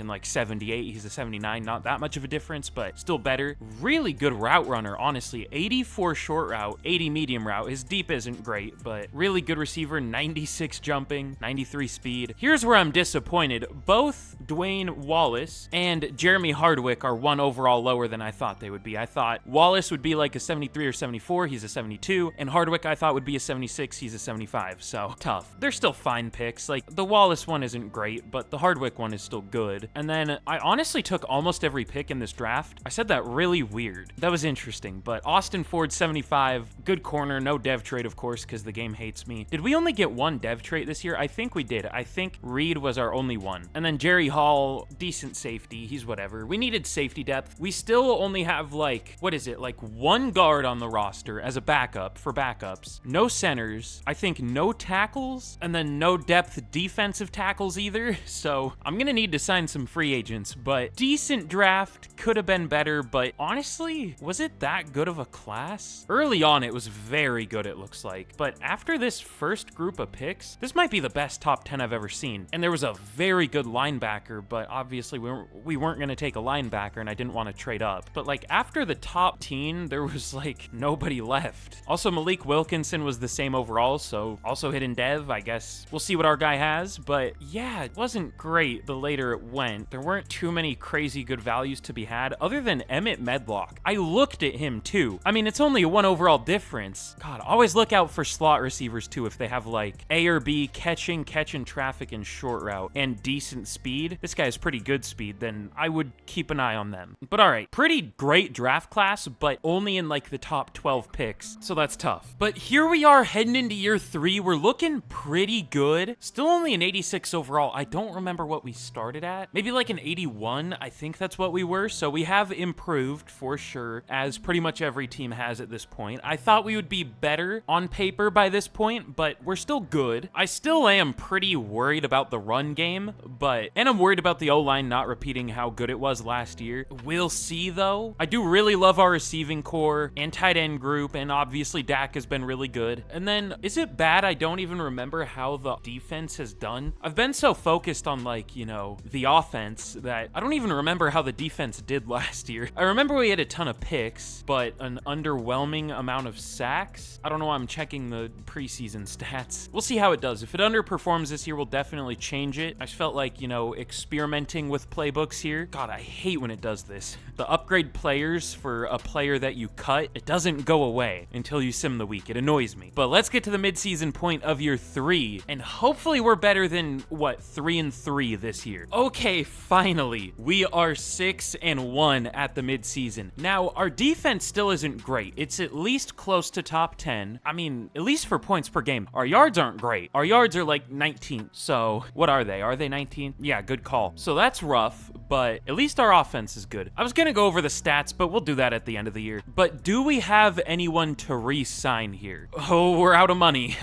like 78. He's a 79. Not that much of a difference, but still better. Really good route runner, honestly. 84 short route, 80 medium route. His deep isn't great, but really good receiver. 96 jumping, 93 speed. Here's where I'm disappointed. Both Dwayne Wallace and Jeremy Hardwick are 1 overall lower than I thought they would be. I thought Wallace would be like a 73 or 74. He's a 72. And Hardwick I thought would be a 76. He's a 75. So tough. They're still fine picks. Like the Wallace one isn't great, but the Hardwick one is still good. And then I honestly took almost every pick in this draft. I said that really weird. That was interesting. But Austin Ford 75, good corner, no dev trait of course because the game hates me. Did we only get 1 dev trait this year? I think we did. I think Reed was our only one. And then Jerry Hall, decent safety. He's whatever. We needed safety depth. We still only have like, what is it? Like 1 guard on the roster as a backup for backups. No centers. I think no tackles, and then no depth defensive tackles either. So I'm gonna need to sign some free agents, but decent draft. Could have been better, but honestly, was it that good of a class? Early on, it was very good, it looks like. But after this first group of picks, this might be the best top 10 I've ever seen. And there was a very good linebacker, but obviously we weren't gonna take a linebacker, and I didn't want to trade up. But like after the top 10, there was just like nobody left. Also, Malik Wilkinson was the same overall, so also hidden dev. I guess we'll see what our guy has, but yeah, it wasn't great the later it went. There weren't too many crazy good values to be had other than Emmett Medlock. I looked at him too. I mean, it's only a 1 overall difference. God, always look out for slot receivers too if they have like A or B, catching traffic and short route, and decent speed. This guy has pretty good speed, then I would keep an eye on them. But all right, pretty great draft class, but only in like the top 12 picks, so that's tough. But here we are heading into year 3. We're looking pretty good. Still only an 86 overall. I don't remember what we started at. Maybe like an 81. I think that's what we were. So we have improved for sure, as pretty much every team has at this point. I thought we would be better on paper by this point, but we're still good. I still am pretty worried about the run game, and I'm worried about the O-line not repeating how good it was last year. We'll see though. I do really love our receiving core and tight end group, and obviously Dak has been really good. And then, is it bad I don't even remember how the defense has done? I've been so focused on like, you know, the offense that I don't even remember how the defense did last year. I remember we had a ton of picks, but an underwhelming amount of sacks. I don't know why I'm checking the preseason stats. We'll see how it does. If it underperforms this year, we'll definitely change it. I felt like, you know, experimenting with playbooks here. God, I hate when it does this. The upgrade players for a player that you cut, it doesn't go away until you sim the week. It annoys me. But let's get to the midseason point of year 3, and hopefully we're better than, what, 3-3 this year. Okay, finally, we are 6-1 at the midseason. Now, our defense still isn't great. It's at least close to top 10. I mean, at least for points per game. Our yards aren't great. Our yards are like 19. So, what are they? Are they 19? Yeah, good call. So that's rough, but at least our offense is good. I was gonna go over the stats, but we'll do that at the end of the year. But do we have anyone to re-sign here? Oh, we're out of money.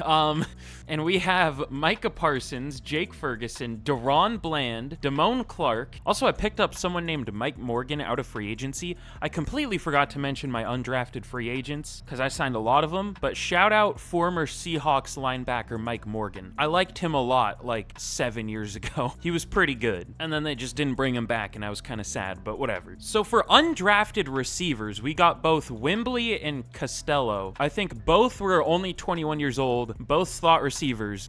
And we have Micah Parsons, Jake Ferguson, Deron Bland, Damone Clark. Also, I picked up someone named Mike Morgan out of free agency. I completely forgot to mention my undrafted free agents because I signed a lot of them, but shout out former Seahawks linebacker Mike Morgan. I liked him a lot like 7 years ago. He was pretty good. And then they just didn't bring him back and I was kind of sad, but whatever. So for undrafted receivers, we got both Wembley and Costello. I think both were only 21 years old, both slot receivers,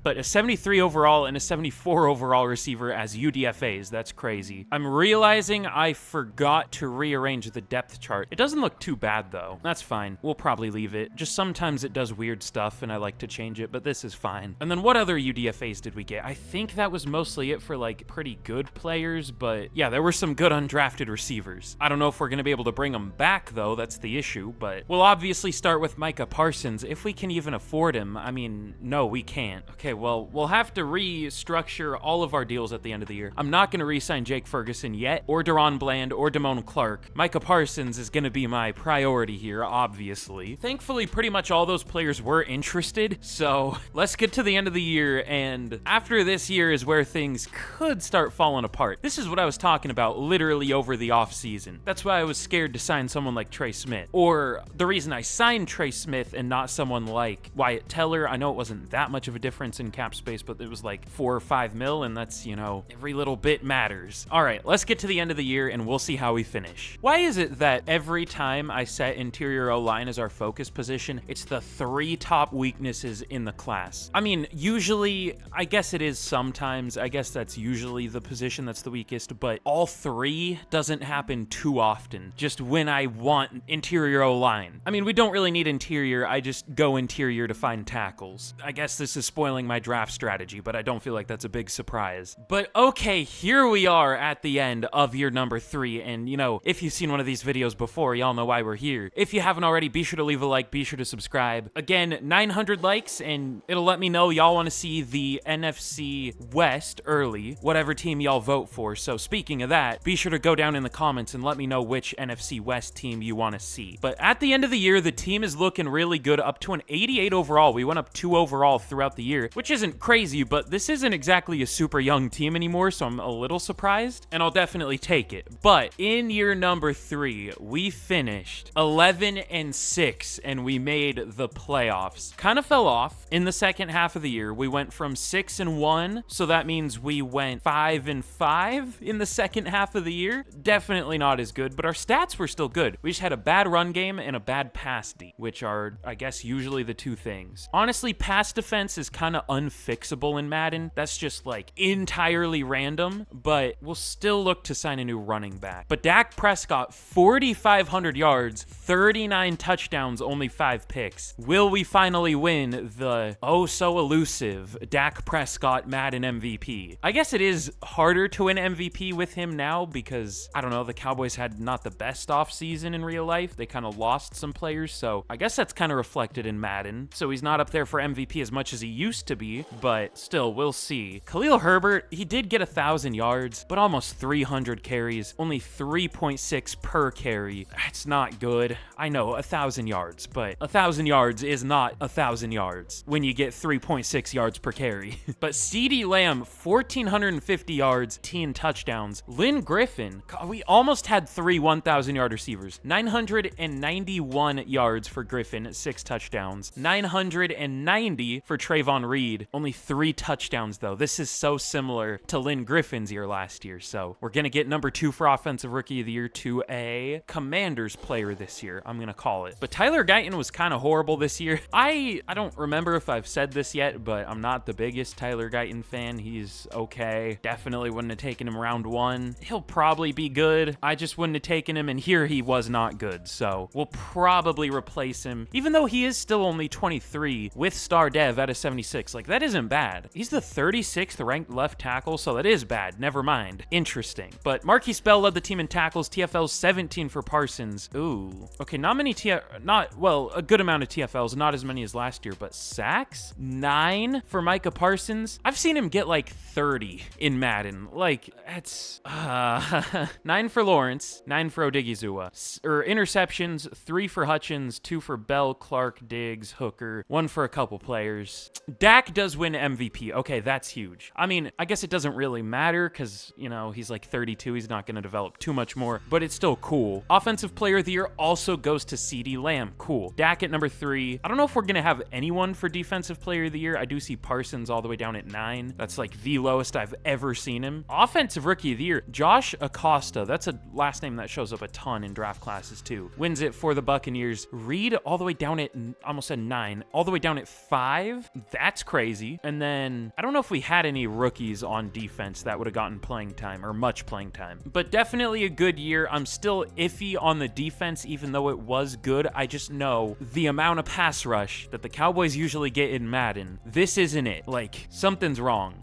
but a 73 overall and a 74 overall receiver as UDFAs. That's crazy. I'm realizing I forgot to rearrange the depth chart. It doesn't look too bad though. That's fine. We'll probably leave it. Just sometimes it does weird stuff and I like to change it, but this is fine. And then what other UDFAs did we get? I think that was mostly it for like pretty good players, but yeah, there were some good undrafted receivers. I don't know if we're going to be able to bring them back though. That's the issue, but we'll obviously start with Micah Parsons if we can even afford him. I mean, no, we can't. Okay, well, we'll have to restructure all of our deals at the end of the year. I'm not going to re-sign Jake Ferguson yet, or Deron Bland, or Damone Clark. Micah Parsons is going to be my priority here, obviously. Thankfully, pretty much all those players were interested, so let's get to the end of the year, and after this year is where things could start falling apart. This is what I was talking about literally over the offseason. That's why I was scared to sign someone like Trey Smith, or the reason I signed Trey Smith and not someone like Wyatt Teller. I know it wasn't that much of a difference in cap space, but it was like 4 or 5 mil, and that's, you know, every little bit matters. All right, let's get to the end of the year and we'll see how we finish. Why is it that every time I set interior O-line as our focus position, it's the 3 top weaknesses in the class? I mean, usually, I guess it is sometimes, I guess that's usually the position that's the weakest, but all 3 doesn't happen too often, just when I want interior O-line. I mean, we don't really need interior, I just go interior to find tackles. I guess this is spoiling my draft strategy, but I don't feel like that's a big surprise. But okay, here we are at the end of year number 3, and you know, if you've seen one of these videos before, y'all know why we're here. If you haven't already, be sure to leave a like, be sure to subscribe. Again, 900 likes, and it'll let me know y'all want to see the NFC West early, whatever team y'all vote for. So speaking of that, be sure to go down in the comments and let me know which NFC West team you want to see. But at the end of the year, the team is looking really good, up to an 88 overall. We went up 2 overall throughout the year, which isn't crazy, but this isn't exactly a super young team anymore, so I'm a little surprised, and I'll definitely take it. But in year number 3, we finished 11-6, and we made the playoffs. Kind of fell off in the second half of the year. We went from 6-1, so that means we went 5-5 in the second second half of the year, definitely not as good, but our stats were still good. We just had a bad run game and a bad pass D, which are, I guess, usually the two things. Honestly, pass defense is kind of unfixable in Madden. That's just like entirely random, but we'll still look to sign a new running back. But Dak Prescott, 4,500 yards, 39 touchdowns, only 5 picks. Will we finally win the oh-so-elusive Dak Prescott Madden MVP? I guess it is harder to win MVP with him now because, I don't know, the Cowboys had not the best offseason in real life. They kind of lost some players, so I guess that's kind of reflected in Madden. So he's not up there for MVP as much as he used to be, but still, we'll see. Khalil Herbert, he did get 1,000 yards, but almost 300 carries, only 3.6 per carry. That's not good. I know, 1,000 yards, but 1,000 yards is not 1,000 yards when you get 3.6 yards per carry. But CeeDee Lamb, 1,450 yards, 10 touchdowns. Lynn Griffin, God, we almost had 3 1,000-yard receivers. 991 yards for Griffin, 6 touchdowns. 990 for Trayvon Reed, only 3 touchdowns though. This is so similar to Lynn Griffin's year last year, so we're gonna get number 2 for Offensive Rookie of the Year to a Commanders player this year, I'm gonna call it. But Tyler Guyton was kind of horrible this year. I don't remember if I've said this yet, but I'm not the biggest Tyler Guyton fan. He's okay. Definitely wouldn't have taken him round 1. He'll probably be good. I just wouldn't have taken him, and here he was not good, so we'll probably replace him, even though he is still only 23 with star dev at a 76. Like, that isn't bad. He's the 36th ranked left tackle, so that is bad. Never mind. Interesting. But Marquise Bell led the team in tackles. TFLs 17 for Parsons. Ooh. Okay, not many a good amount of TFLs, not as many as last year, but sacks? 9 for Micah Parsons. I've seen him get like 30 in Madden. Like, that's 9 for Lawrence, 9 for Odigizua. Interceptions, 3 for Hutchins, 2 for Bell, Clark, Diggs, Hooker, 1 for a couple players. Dak does win MVP. Okay, that's huge. I mean, I guess it doesn't really matter because, you know, he's like 32. He's not going to develop too much more, but it's still cool. Offensive Player of the Year also goes to CeeDee Lamb. Cool. Dak at number 3. I don't know if we're going to have anyone for Defensive Player of the Year. I do see Parsons all the way down at 9. That's like the lowest I've ever seen him. Offensive Rookie of the Year, Josh Acosta. That's a last name that shows up a ton in draft classes too. Wins it for the Buccaneers. Reed all the way down at, almost said 9, all the way down at 5. That's crazy. And then I don't know if we had any rookies on defense that would have gotten playing time or much playing time, but definitely a good year. I'm still iffy on the defense, even though it was good. I just know the amount of pass rush that the Cowboys usually get in Madden. This isn't it. Like, something's wrong.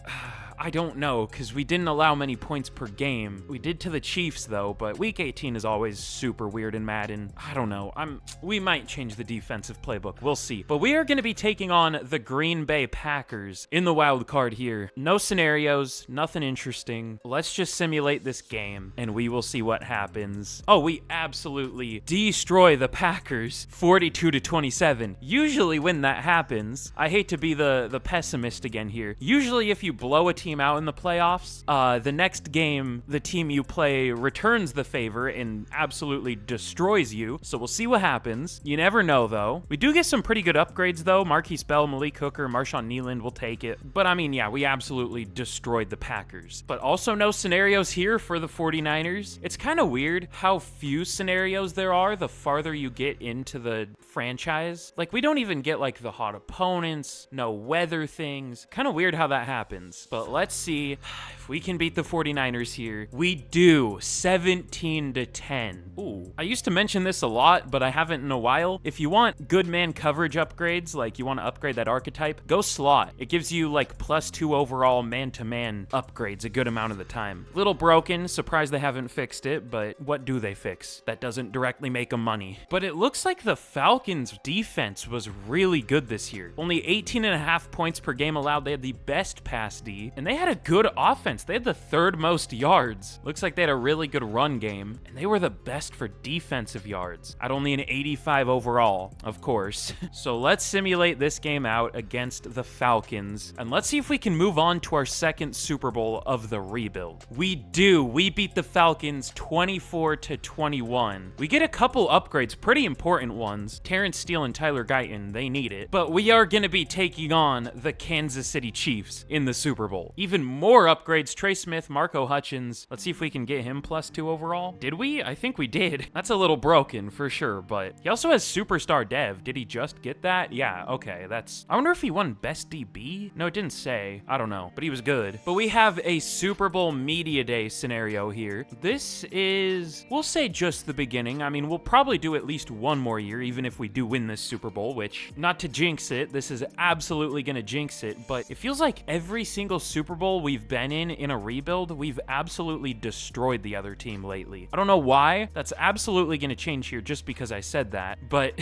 I don't know, because we didn't allow many points per game. We did to the Chiefs, though, but Week 18 is always super weird in Madden. I don't know. We might change the defensive playbook. We'll see. But we are going to be taking on the Green Bay Packers in the wild card here. No scenarios, nothing interesting. Let's just simulate this game, and we will see what happens. Oh, we absolutely destroy the Packers, 42-27. Usually when that happens, I hate to be the pessimist again here. Usually if you blow a team out in the playoffs, the next game, the team you play returns the favor and absolutely destroys you. So we'll see what happens. You never know, though. We do get some pretty good upgrades, though. Marquise Bell, Malik Hooker, Marshawn Nealand will take it. But I mean, yeah, we absolutely destroyed the Packers. But also no scenarios here for the 49ers. It's kind of weird how few scenarios there are the farther you get into the franchise. Like, we don't even get like the hot opponents, no weather things. Kind of weird how that happens. But let's see if we can beat the 49ers here. We do. 17-10. Ooh. I used to mention this a lot, but I haven't in a while. If you want good man coverage upgrades, like you want to upgrade that archetype, go slot. It gives you like +2 overall man-to-man upgrades a good amount of the time. Little broken. Surprised they haven't fixed it, but what do they fix? That doesn't directly make them money. But it looks like the Falcons' defense was really good this year. Only 18.5 points per game allowed. They had the best pass D, and they had a good offense. They had the 3rd most yards. Looks like they had a really good run game, and they were the best for defensive yards at only an 85 overall, of course. So let's simulate this game out against the Falcons, and let's see if we can move on to our second Super Bowl of the rebuild. We do. We beat the Falcons 24-21. We get a couple upgrades, pretty important ones. Terrence Steele and Tyler Guyton, they need it. But we are going to be taking on the Kansas City Chiefs in the Super Bowl. Even more upgrades. Trey Smith, Marco Hutchins. Let's see if we can get him +2 overall. Did we? I think we did. That's a little broken for sure, but he also has superstar dev. Did he just get that? Yeah, okay, I wonder if he won best DB? No, it didn't say. I don't know, but he was good. But we have a Super Bowl Media Day scenario here. This is, we'll say just the beginning. I mean, we'll probably do at least one more year, even if we do win this Super Bowl, which, not to jinx it, this is absolutely gonna jinx it, but it feels like every single Super Bowl we've been in a rebuild, we've absolutely destroyed the other team lately. I don't know why. That's absolutely gonna change here just because I said that, but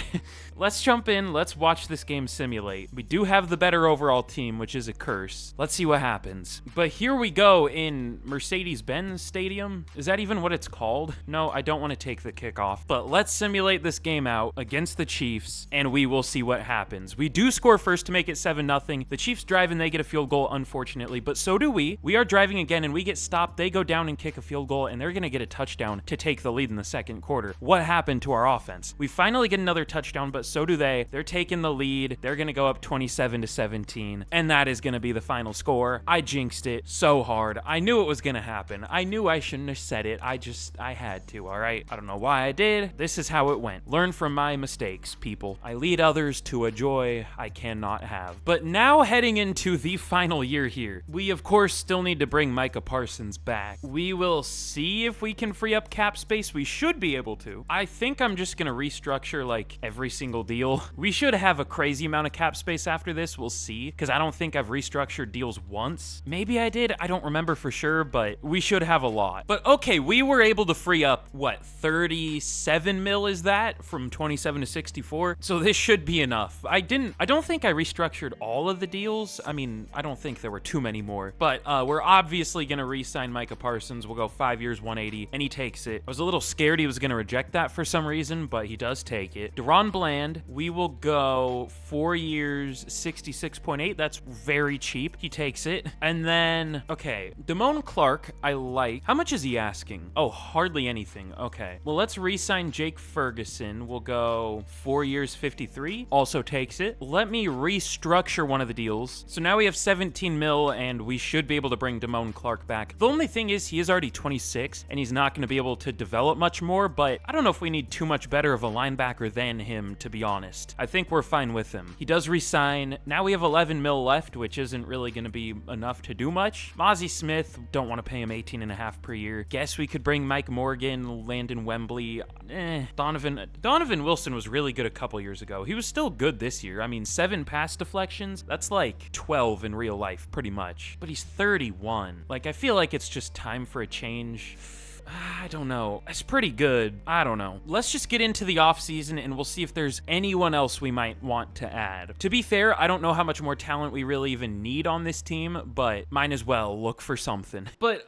let's jump in. Let's watch this game simulate. We do have the better overall team, which is a curse. Let's see what happens. But here we go in Mercedes-Benz Stadium. Is that even what it's called? No, I don't want to take the kickoff, but let's simulate this game out against the Chiefs, and we will see what happens. We do score first to make it 7-0. The Chiefs drive and they get a field goal, unfortunately, but so do we. We are driving again and we get stopped. They go down and kick a field goal, and they're going to get a touchdown to take the lead in the second quarter. What happened to our offense? We finally get another touchdown, but so do they. They're taking the lead. They're going to go up 27-17, and that is going to be the final score. I jinxed it so hard. I knew it was going to happen. I knew I shouldn't have said it. I had to, all right? I don't know why I did. This is how it went. Learn from my mistakes, people. I lead others to a joy I cannot have. But now heading into the final year here, we of course still need to bring Micah Parsons back. We will see if we can free up cap space. We should be able to. I think I'm just going to restructure like every single deal. We should have a crazy amount of cap space after this. We'll see, because I don't think I've restructured deals once. Maybe I did. I don't remember for sure, but we should have a lot. But okay, we were able to free up, what, 37 mil is that? From 27 to 64? So this should be enough. I don't think I restructured all of the deals. I mean, I don't think there were too many more, but we're obviously going to re-sign Micah Parsons. We'll go 5 years, 180, and he takes it. I was a little scared he was going to reject that for some reason, but he does take it. Deron Bland, we will go 4 years, 66.8. That's very cheap. He takes it. And then, okay, Damone Clark, I like. How much is he asking? Oh, hardly anything. Okay. Well, let's re-sign Jake Ferguson. We'll go 4 years, 53. Also takes it. Let me restructure one of the deals. So now we have 17 mil, and we should be able to bring Damone Clark back. The only thing is he is already 26, and he's not going to be able to develop much more, but I don't know if we need too much better of a linebacker than him, to be honest. I think we're fine with him. He does resign. Now we have 11 mil left, which isn't really going to be enough to do much. Mozzie Smith, don't want to pay him 18.5 per year. Guess we could bring Mike Morgan, Landon Wembley. Donovan Wilson was really good a couple years ago. He was still good this year. I mean, 7 pass deflections. That's like 12 in real life, pretty much. But he's 31. Like, I feel like it's just time for a change. I don't know. That's pretty good. I don't know. Let's just get into the offseason and we'll see if there's anyone else we might want to add. To be fair, I don't know how much more talent we really even need on this team, but might as well look for something. But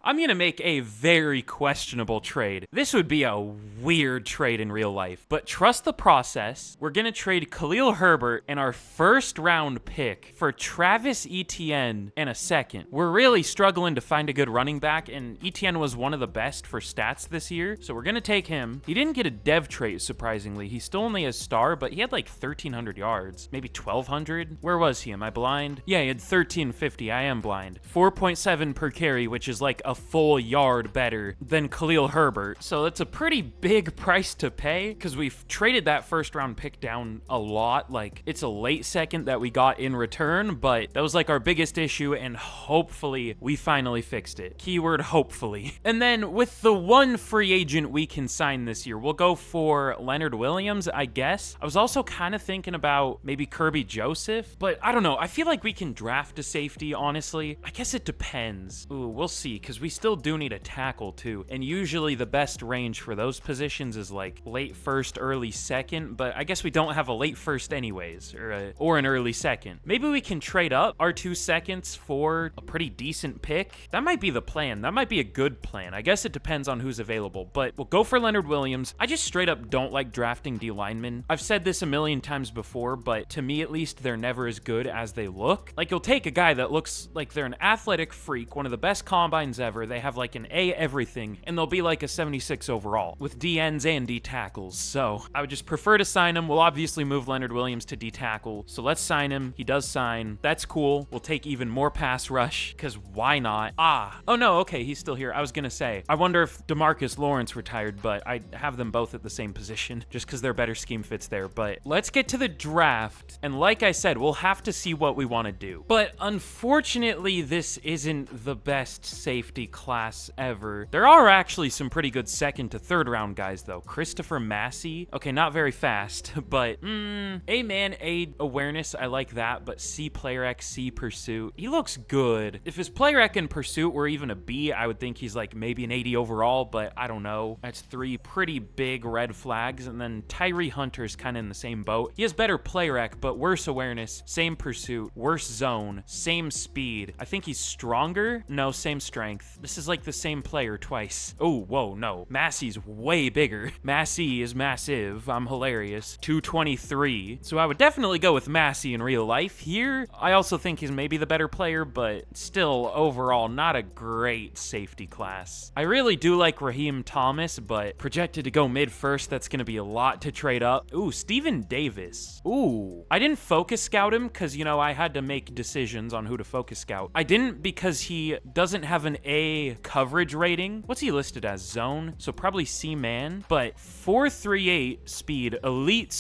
I'm going to make a very questionable trade. This would be a weird trade in real life, but trust the process. We're going to trade Khalil Herbert and our first round pick for Travis Etienne and a second. We're really struggling to find a good running back, and Etienne was one of the best for stats this year, so we're gonna take him. He didn't get a dev trait, surprisingly. He still only has star, but he had like 1,300 yards, maybe 1,200. Where was he? Am I blind? Yeah, he had 1,350. I am blind. 4.7 per carry, which is like a full yard better than Khalil Herbert. So that's a pretty big price to pay, because we've traded that first round pick down a lot. Like, it's a late second that we got in return, but that was like our biggest issue, and hopefully we finally fixed it. Keyword hopefully. And then with the one free agent we can sign this year, we'll go for Leonard Williams, I guess. I was also kind of thinking about maybe Kirby Joseph, but I don't know. I feel like we can draft a safety, honestly. I guess it depends. Ooh, we'll see, because we still do need a tackle too. And usually the best range for those positions is like late first, early second, but I guess we don't have a late first anyways, or an early second. Maybe we can trade up our 2 seconds for a pretty decent pick. That might be the plan. That might be a good plan. I guess it depends on who's available, but we'll go for Leonard Williams. I just straight up don't like drafting D linemen. I've said this a million times before, but to me at least, they're never as good as they look. Like, you'll take a guy that looks like they're an athletic freak, one of the best combines ever, they have like an A everything, and they'll be like a 76 overall, with D ends and D tackles. So I would just prefer to sign him. We'll obviously move Leonard Williams to D tackle, so let's sign him. He does sign. That's cool. We'll take even more pass rush, because why not? Oh no, okay, he's still here. I was gonna say, I wonder if DeMarcus Lawrence retired, but I have them both at the same position, just because they're better scheme fits there. But let's get to the draft, and like I said, we'll have to see what we want to do. But unfortunately, this isn't the best safety class ever. There are actually some pretty good second to third round guys, though. Christopher Massey, okay, not very fast, but A man, A awareness, I like that, but C player X, C pursuit, he looks good. If his player X and pursuit were even a B, I would think he's like maybe an 80 overall, but I don't know. That's 3 pretty big red flags. And then Tyree Hunter's kind of in the same boat. He has better player X, but worse awareness, same pursuit, worse zone, same speed. I think he's stronger. No, same strength. This is like the same player twice. Oh, whoa, no. Massey's way bigger. Massey is massive. I'm hilarious. 223. So I would definitely go with Massey in real life. Here, I also think he's maybe the better player, but still overall not a great safety class. I really do like Raheem Thomas, but projected to go mid first, that's going to be a lot to trade up. Ooh, Steven Davis. Ooh, I didn't focus scout him because, you know, I had to make decisions on who to focus scout. I didn't because he doesn't have an A coverage rating. What's he listed as? Zone? So probably C man, but 438 speed, elite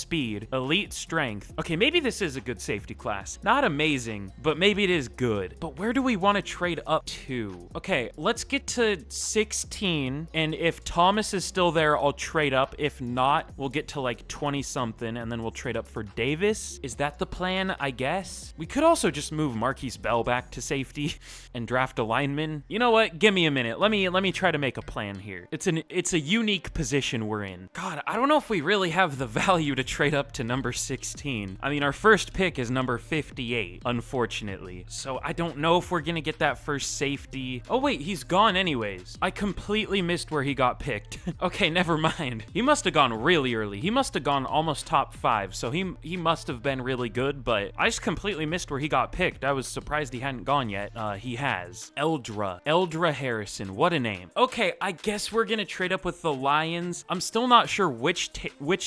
strength. Okay, maybe this is a good safety class. Not amazing, but maybe it is good. But where do we want to trade up to? Okay, let's get to 16, and if Thomas is still there, I'll trade up. If not, we'll get to like 20 something, and then we'll trade up for Davis. Is that the plan? I guess. We could also just move Marquise Bell back to safety and draft a lineman. You know what? Give me a minute. Let me try to make a plan here. It's a unique position we're in. God, I don't know if we really have the value to trade up to number 16. I mean, our first pick is number 58, unfortunately. So I don't know if we're gonna get that first safety. Oh wait, he's gone anyways. I completely missed where he got picked. Okay, never mind. He must have gone really early. He must have gone almost top 5, so he must have been really good, but I just completely missed where he got picked. I was surprised he hadn't gone yet. He has. Eldra Harrison, what a name. Okay, I guess we're gonna trade up with the Lions. I'm still not sure which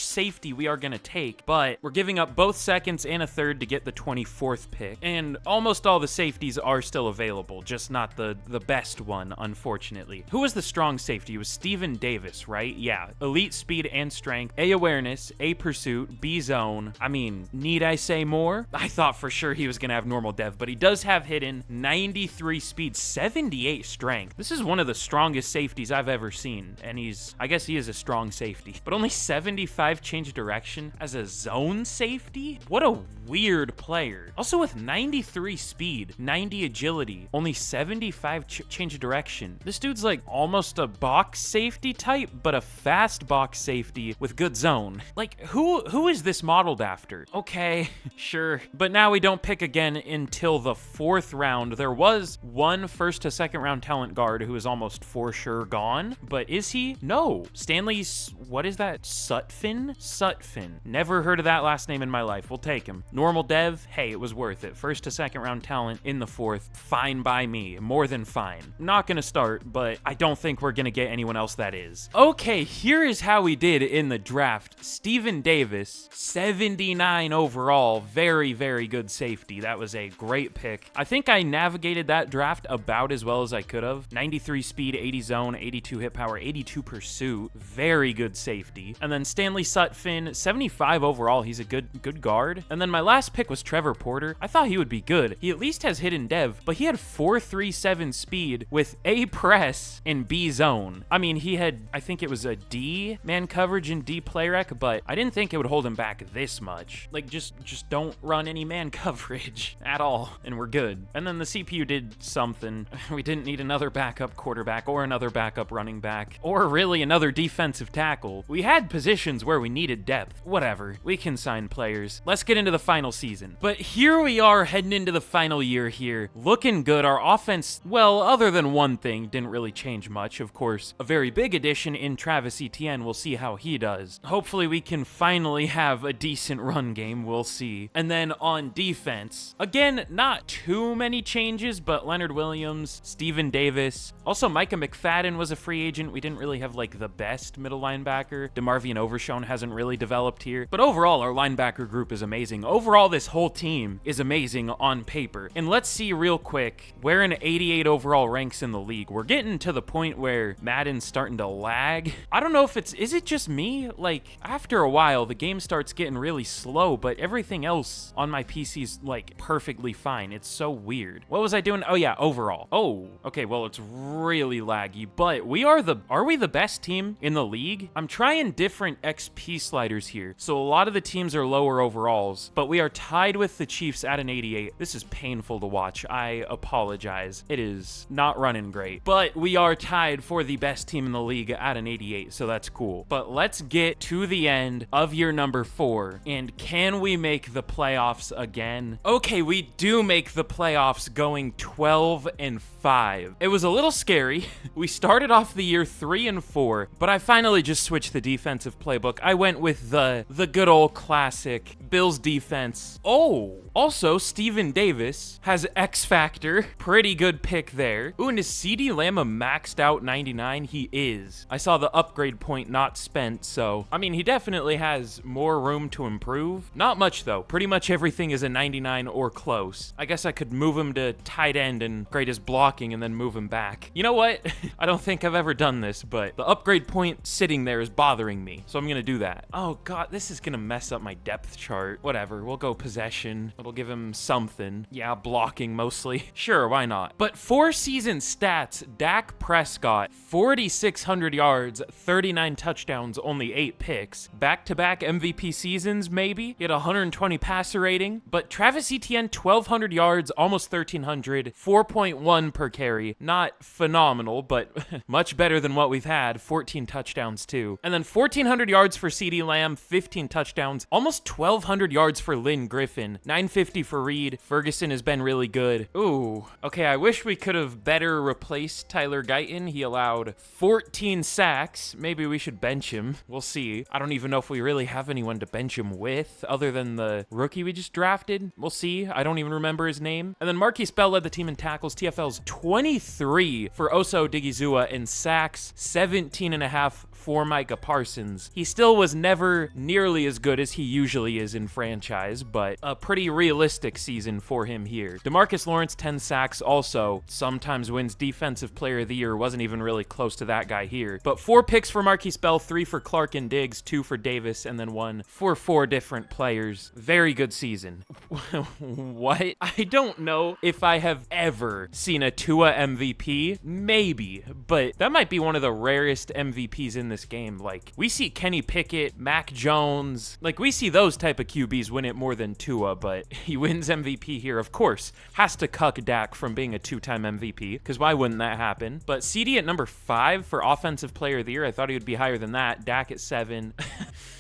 safety we are gonna take, but we're giving up both seconds and a third to get the 24th pick, and almost all the safeties are still available, just not the best one, unfortunately. Who was the strong safety? It was Steven Davis, right? Yeah, elite speed and strength, A awareness, A pursuit, B zone. I mean, need I say more? I thought for sure he was gonna have normal dev, but he does have hidden, 93 speed, 78 strength. This is one of the strongest safeties I've ever seen, and I guess he is a strong safety, but only 75 change direction as a zone safety? What a weird player. Also with 93 speed, 90 agility, only 75 change direction. This dude's like almost a box safety type, but a fast box safety with good zone. Like, who is this modeled after? Okay, sure. But now we don't pick again until the 4th round. There was one first to second round talent guard who is almost for sure gone, but is he? No. Stanley's, what is that? Sutphin? Never heard of that last name in my life. We'll take him. Normal dev, hey, it was worth it. First to second round talent in the 4th, fine by me. More than fine. Not gonna start, but I don't think we're gonna get anyone else that is. Okay, here is how we did in the draft. Steven Davis, 79 overall. Very, very good safety. That was a great pick. I think I navigated that draft about as well as I could have. 93 speed, 80 zone, 82 hit power, 82 pursuit. Very good safety. And then Stanley Sutphin, 75 overall. He's a good guard. And then my last pick was Trevor Porter. I thought he would be good. He at least has hidden dev, but he had 437 speed with A press and B zone. I mean, he had, I think it was a D man coverage and D player rec, but I didn't think it would hold him back this much. Like, just don't run any man coverage at all, and we're good. And then the CPU did something. We didn't need another backup quarterback or another backup running back, or really another defensive tackle. We had positions where we needed depth. Whatever, we can sign players. Let's get into the final season. But here we are heading into the final year here. Looking good. Our offense, well, other than one thing, didn't really change change much. Of course, a very big addition in Travis Etienne. We'll see how he does. Hopefully we can finally have a decent run game. We'll see. And then on defense, again, not too many changes, but Leonard Williams, Steven Davis, also Micah McFadden was a free agent. We didn't really have like the best middle linebacker. DeMarvion Overshown hasn't really developed here, but overall our linebacker group is amazing. Overall, this whole team is amazing on paper. And let's see real quick where an 88 overall ranks in the league. We're getting to the point where Madden's starting to lag. I don't know if is it just me? Like, after a while, the game starts getting really slow, but everything else on my PC's like perfectly fine. It's so weird. What was I doing? Oh yeah, overall. Oh, okay, well, it's really laggy, but are we the best team in the league? I'm trying different XP sliders here. So a lot of the teams are lower overalls, but we are tied with the Chiefs at an 88. This is painful to watch. I apologize. It is not running great, but we are tied for the best team in the league at an 88, so that's cool. But let's get to the end of year number 4, and can we make the playoffs again? Okay, we do make the playoffs, going 12-5. It was a little scary. We started off the year 3-4, but I finally just switched the defensive playbook. I went with the good old classic Bills defense. Oh, also Steven Davis has X Factor. Pretty good pick there. Ooh, and is CeeDee Lamb a maxed out 99? He is. I saw the upgrade point not spent, so I mean, he definitely has more room to improve. Not much though. Pretty much everything is a 99 or close. I guess I could move him to tight end and grade his blocking and then move him back. You know what? I don't think I've ever done this, but the upgrade point sitting there is bothering me, so I'm gonna do that. Oh god, this is gonna mess up my depth chart. Whatever, we'll go possession. It'll give him something. Yeah, blocking mostly. Sure, why not? But 4-season stats, Dak Prescott, 4,600 yards, 39 touchdowns, only 8 picks. Back-to-back MVP seasons, maybe? He had 120 passer rating, but Travis Etienne, 1,200 yards, almost 1,300, 4.1 per carry. Not phenomenal, but much better than what we've had. 14 touchdowns too. And then 1,400 yards for CeeDee Lamb, 15 touchdowns, almost 1,200 yards for Lynn Griffin, 950 for Reed. Ferguson has been really good. Ooh, okay, I wish we could have better replaced Tyler Guyton. He allowed 14 sacks. Maybe we should bench him. We'll see. I don't even know if we really have anyone to bench him with other than the rookie we just drafted. We'll see. I don't even remember his name. And then Marquise Bell led the team in tackles. TFL's 23 for Oso Odigizua, and sacks 17.5 for Micah Parsons. He still was never nearly as good as he usually is in franchise, but a pretty realistic season for him here. DeMarcus Lawrence, 10 sacks, also sometimes wins Defensive Player of the Year. Wasn't even really close to that guy here. But 4 picks for Marquise Bell, 3 for Clark and Diggs, 2 for Davis, and then 1 for 4 different players. Very good season. What? I don't know if I have ever seen a Tua MVP. Maybe, but that might be one of the rarest MVPs in this game. Like, we see Kenny Pickett, Mac Jones, like we see those type of QBs win it more than Tua, but he wins MVP here. Of course, has to cuck Dak from being a 2-time MVP, because why wouldn't that happen? But CD at number 5 for Offensive Player of the Year. I thought he would be higher than that. Dak at 7.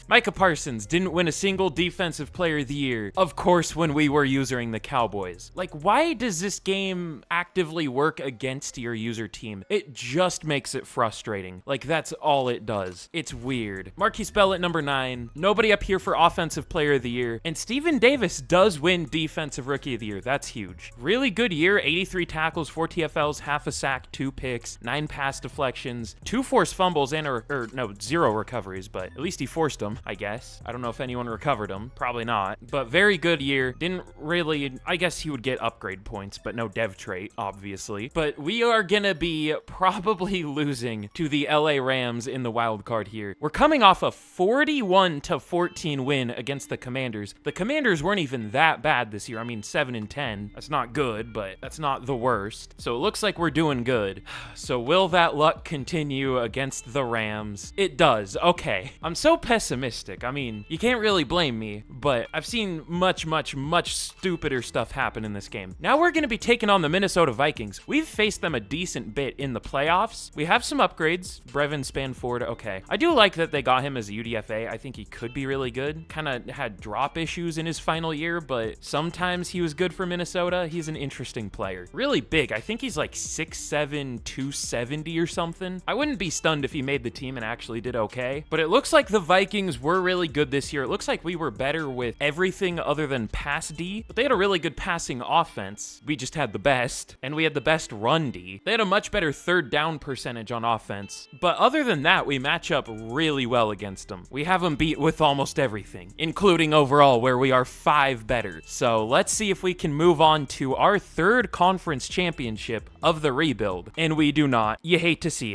Micah Parsons didn't win a single Defensive Player of the Year, of course, when we were using the Cowboys. Like, why does this game actively work against your user team? It just makes it frustrating. Like, that's all it does. It's weird. Marquise Bell at number 9. Nobody up here for Offensive Player of the Year. And Steven Davis does win Defensive Rookie of the Year. That's huge. Really good year. 83 tackles, 4 TFLs, half a sack, 2 picks, 9 pass deflections, 2 forced fumbles, and no, 0 recoveries, but at least he forced them, I guess. I don't know if anyone recovered them. Probably not. But very good year. Didn't really, I guess he would get upgrade points, but no dev trait, obviously. But we are gonna be probably losing to the LA Rams in the wild card here. We're coming off a 41-14 win against the Commanders. The Commanders weren't even that bad this year. I mean, 7-10. That's not good, but that's not the worst. So it looks like we're doing good. So will that luck continue against the Rams? It does. Okay. I'm so pessimistic. optimistic. I mean, you can't really blame me, but I've seen much stupider stuff happen in this game. Now we're going to be taking on the Minnesota Vikings. We've faced them a decent bit in the playoffs. We have some upgrades. Brevin Spanford, okay. I do like that they got him as a UDFA. I think he could be really good. Kind of had drop issues in his final year, but sometimes he was good for Minnesota. He's an interesting player. Really big. I think he's like 6'7", 270 or something. I wouldn't be stunned if he made the team and actually did okay, but it looks like the Vikings were really good this year. It looks like we were better with everything other than pass D, but they had a really good passing offense. We just had the best, and we had the best run D. They had a much better third down percentage on offense, but other than that, we match up really well against them. We have them beat with almost everything, including overall, where we are 5 better. So let's see if we can move on to our third conference championship of the rebuild, and we do not. You hate to see it.